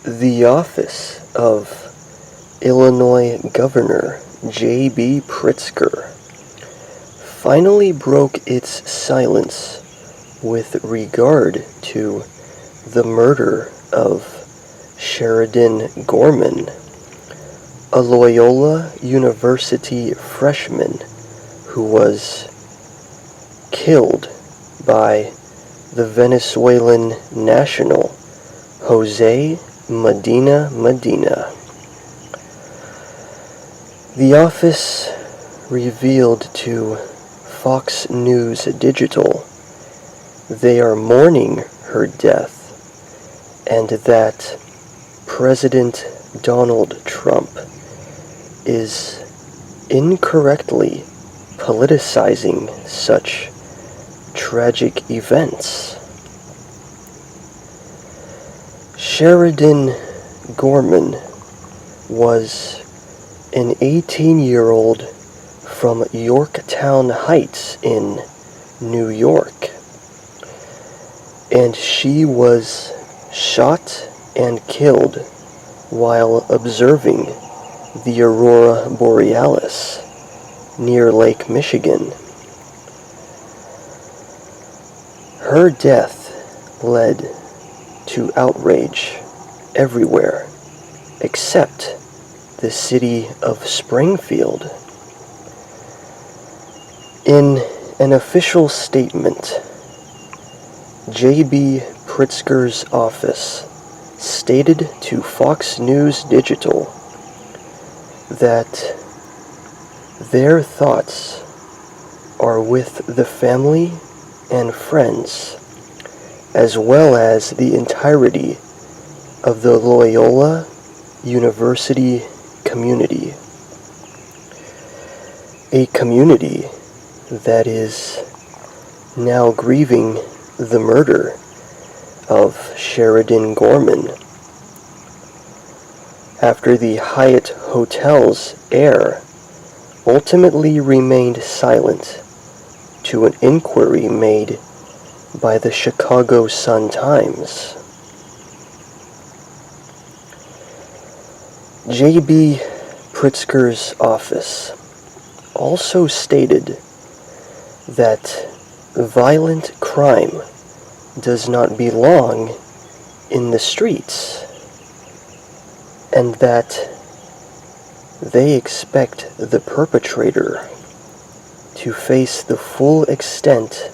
The office of Illinois Governor J.B. Pritzker finally broke its silence with regard to the murder of Sheridan Gorman, a Loyola University freshman who was killed by the Venezuelan national Jose Medina. The office revealed to Fox News Digital they are mourning her death and that President Donald Trump is incorrectly politicizing such tragic events. Sheridan Gorman was an 18-year-old from Yorktown Heights in New York, and she was shot and killed while observing the Aurora Borealis near Lake Michigan. Her death led to outrage everywhere except the city of Springfield. In an official statement, J.B. Pritzker's office stated to Fox News Digital that their thoughts are with the family and friends, as well as the entirety of the Loyola University community. A community that is now grieving the murder of Sheridan Gorman after the Hyatt Hotel's heir ultimately remained silent to an inquiry made by the Chicago Sun-Times. J.B. Pritzker's office also stated that violent crime does not belong in the streets, and that they expect the perpetrator to face the full extent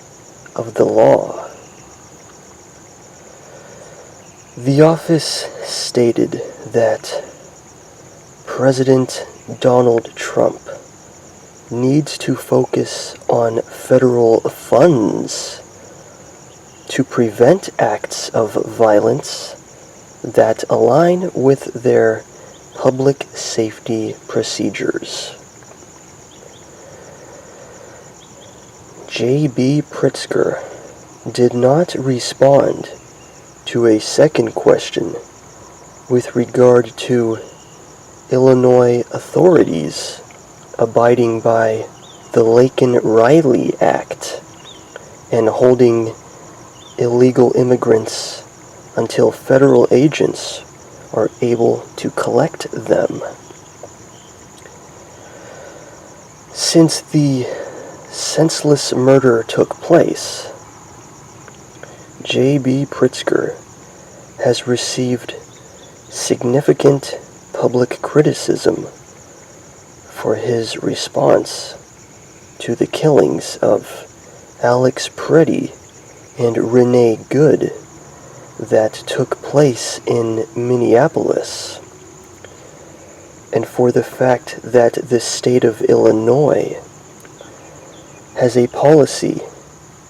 of the law. The office stated that President Donald Trump needs to focus on federal funds to prevent acts of violence that align with their public safety procedures. J.B. Pritzker did not respond to a second question with regard to Illinois authorities abiding by the Laken-Riley Act and holding illegal immigrants until federal agents are able to collect them. Since the senseless murder took place, J.B. Pritzker has received significant public criticism for his response to the killings of Alex Preddy and Renee Good that took place in Minneapolis, and for the fact that the state of Illinois has a policy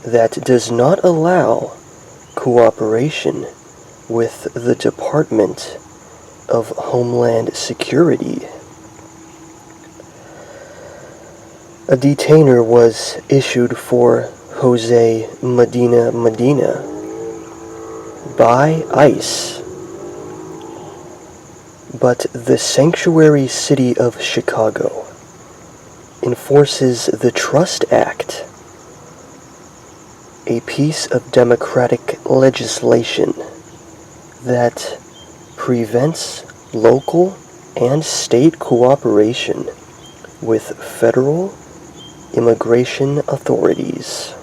that does not allow cooperation with the Department of Homeland Security. A detainer was issued for Jose Medina by ICE, but the sanctuary city of Chicago enforces the Trust Act, a piece of democratic legislation that prevents local and state cooperation with federal immigration authorities.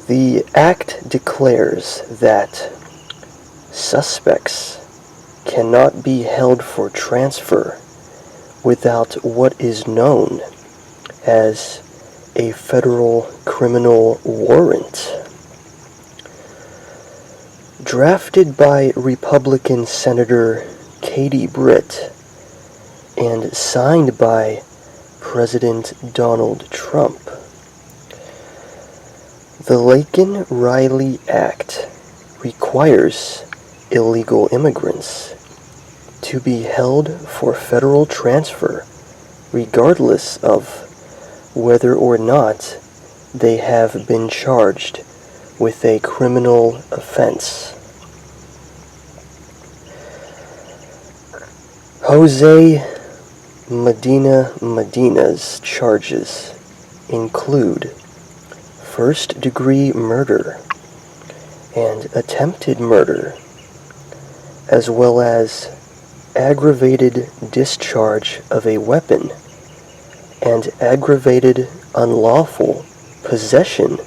The act declares that suspects cannot be held for transfer without what is known as a federal criminal warrant. Drafted by Republican Senator Katie Britt and signed by President Donald Trump, the Laken-Riley Act requires illegal immigrants to be held for federal transfer regardless of whether or not they have been charged with a criminal offense. Jose Medina's charges include first-degree murder and attempted murder, as well as aggravated discharge of a weapon and aggravated unlawful possession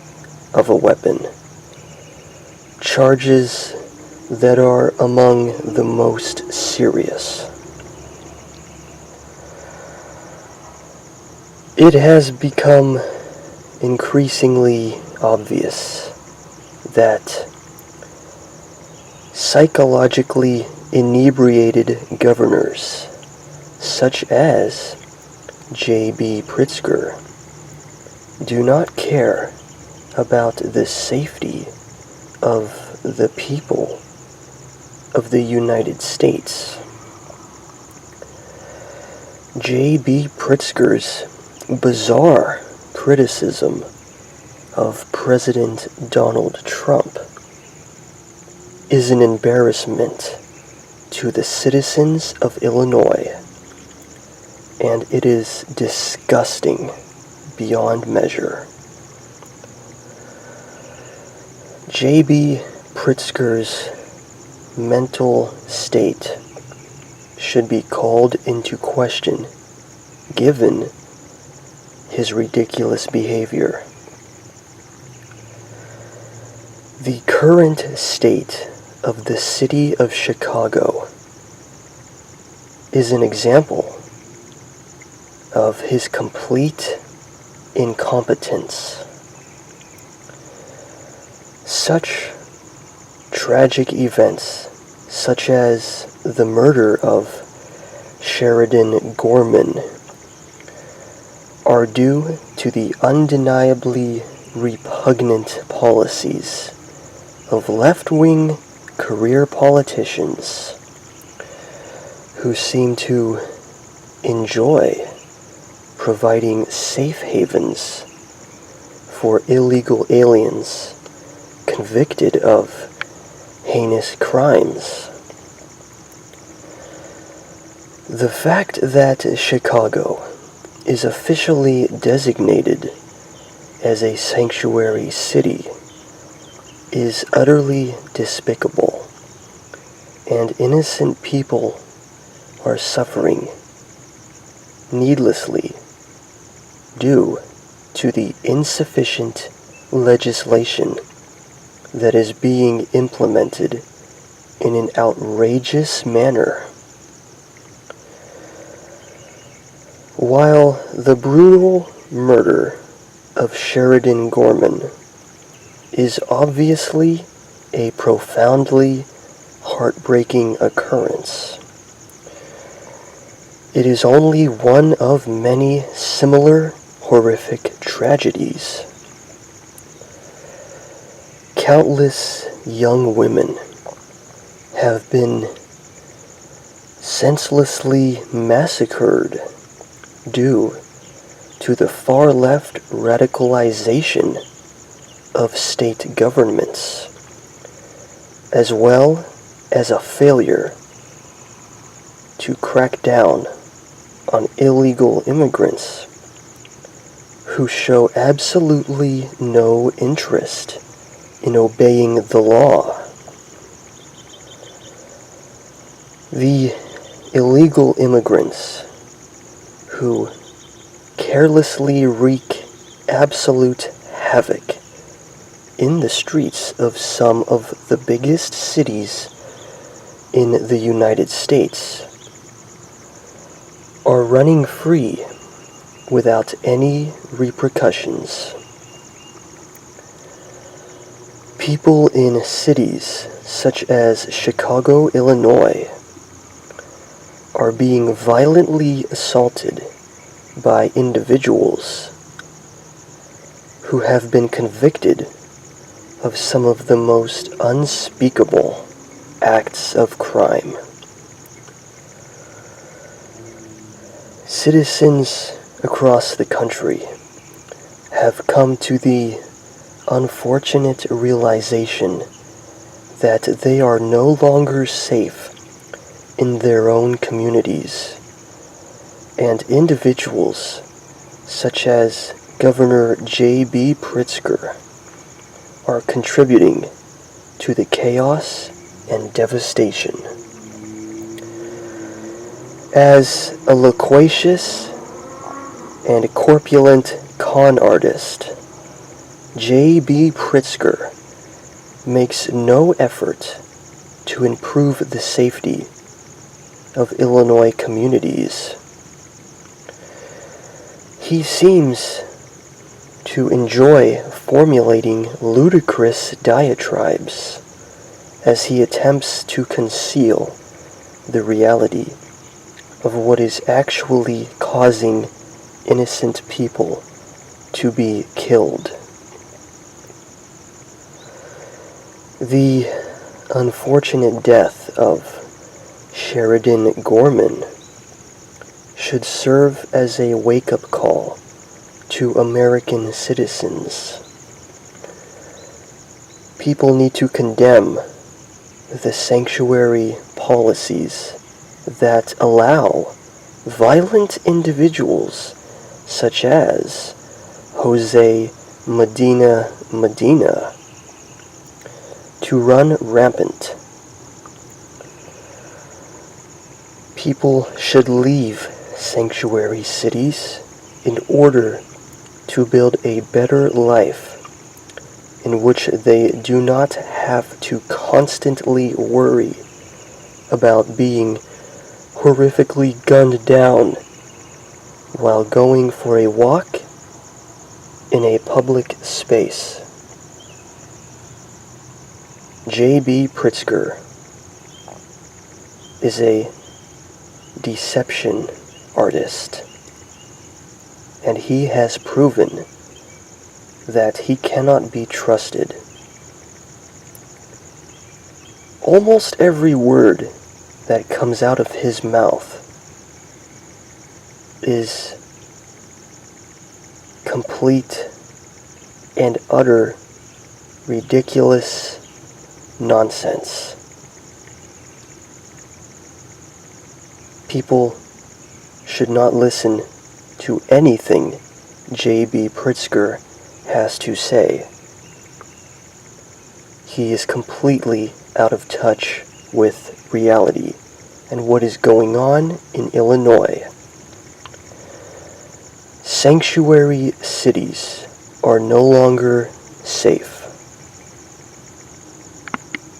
of a weapon, charges that are among the most serious. It has become increasingly obvious that psychologically inebriated governors, such as J.B. Pritzker, do not care about the safety of the people of the United States. J.B. Pritzker's bizarre criticism of President Donald Trump is an embarrassment to the citizens of Illinois, and it is disgusting beyond measure. J.B. Pritzker's mental state should be called into question given his ridiculous behavior. The current state of the city of Chicago is an example of his complete incompetence. Such tragic events, such as the murder of Sheridan Gorman, are due to the undeniably repugnant policies of left-wing career politicians who seem to enjoy providing safe havens for illegal aliens convicted of heinous crimes. The fact that Chicago is officially designated as a sanctuary city is utterly despicable, and innocent people are suffering needlessly due to the insufficient legislation that is being implemented in an outrageous manner. While the brutal murder of Sheridan Gorman is obviously a profoundly heartbreaking occurrence, it is only one of many similar horrific tragedies. Countless young women have been senselessly massacred due to the far-left radicalization of state governments, as well as a failure to crack down on illegal immigrants who show absolutely no interest in obeying the law. The illegal immigrants who carelessly wreak absolute havoc in the streets of some of the biggest cities in the United States are running free without any repercussions. People in cities such as Chicago, Illinois, are being violently assaulted by individuals who have been convicted of some of the most unspeakable acts of crime. Citizens across the country have come to the unfortunate realization that they are no longer safe in their own communities, and individuals such as Governor J.B. Pritzker are contributing to the chaos and devastation. As a loquacious and corpulent con artist, J.B. Pritzker makes no effort to improve the safety of Illinois communities. He seems to enjoy formulating ludicrous diatribes as he attempts to conceal the reality of what is actually causing innocent people to be killed. The unfortunate death of Sheridan Gorman should serve as a wake-up call to American citizens. People need to condemn the sanctuary policies that allow violent individuals such as Jose Medina to run rampant. People should leave sanctuary cities in order to build a better life in which they do not have to constantly worry about being horrifically gunned down while going for a walk in a public space. J.B. Pritzker is a deception artist, and he has proven that he cannot be trusted. Almost every word that comes out of his mouth is complete and utter ridiculous nonsense. People should not listen to anything J.B. Pritzker has to say. He is completely out of touch with reality and what is going on in Illinois. Sanctuary cities are no longer safe.